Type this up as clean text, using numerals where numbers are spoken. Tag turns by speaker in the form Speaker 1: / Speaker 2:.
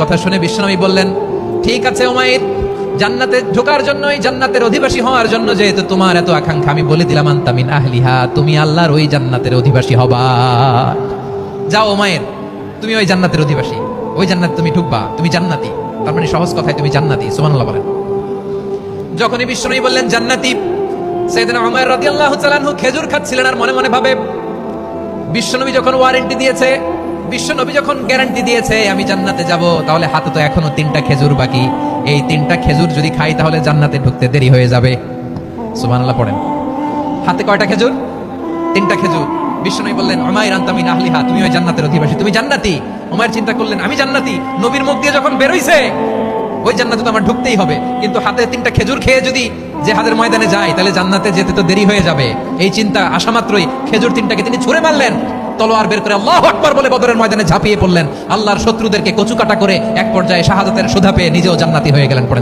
Speaker 1: কথা শুনে বিশ্বনবী বললেন, ঠিক আছে উমাইর, জান্নাতে ঢোকার জন্যই, জান্নাতের অধিবাসী হওয়ার জন্য যেহেতু তোমার এত আকাঙ্ক্ষা, আমি বলে দিলাম আনতা মিন আহলিহা, তুমি আল্লাহর ওই জান্নাতের অধিবাসী হবা। যাও উমাইর, তুমি ওই জান্নাতের অধিবাসী, ওই জান্নাতে তুমি ঢুকবা, তুমি জান্নাতি। তার মানে সহজ কথায় তুমি জান্নাতি। সুবহানাল্লাহ বলেন। যখনই বিশ্বনবী বললেন জান্নাতি, সাইয়েদনা উমর রাদিয়াল্লাহু তাআলা আনহু খেজুর খাচ্ছিলেন আর মনে মনে ভাবে, বিশ্বনবী যখন ওয়ারেন্টি দিয়েছে, বিশ্বনবী যখন গ্যারান্টি দিয়েছে আমি জান্নাতে যাব, তাহলে হাতে তো এখনো 3টা খেজুর বাকি। এই 3টা খেজুর যদি খাই তাহলে জান্নাতে ঢুকতে দেরি হয়ে যাবে। সুবহানাল্লাহ পড়েন। হাতে কয়টা খেজুর? 3টা খেজুর। বিশ্বনবী বললেন, উমাইর আনতা মিন আহলিহা, তুমি ওই জান্নাতের অধিবাসী, তুমি জান্নাতি। উমাইর চিন্তা করলেন, আমি জান্নাতি, নবীর মুখ দিয়ে যখন বের হইছে ওই জান্নাতে তো আমার ঢুকতেই হবে, কিন্তু হাতে 3টা খেজুর খেয়ে যদি জিহাদের ময়দানে যায় তাহলে জান্নাতে যেতে তো দেরি হয়ে যাবে। এই চিন্তা আসা মাত্রই খেজুর 3টাকে তিনি ছুঁড়ে মারলেন, তলোয়ার বের করে আল্লাহু আকবার বলে বদরের ময়দানে ঝাঁপিয়ে পড়লেন। আল্লাহর শত্রুদেরকে কচুকাটা করে এক পর্যায়ে শাহাদাতের সুধা পেয়ে নিজেও জান্নাতি হয়ে গেলেন।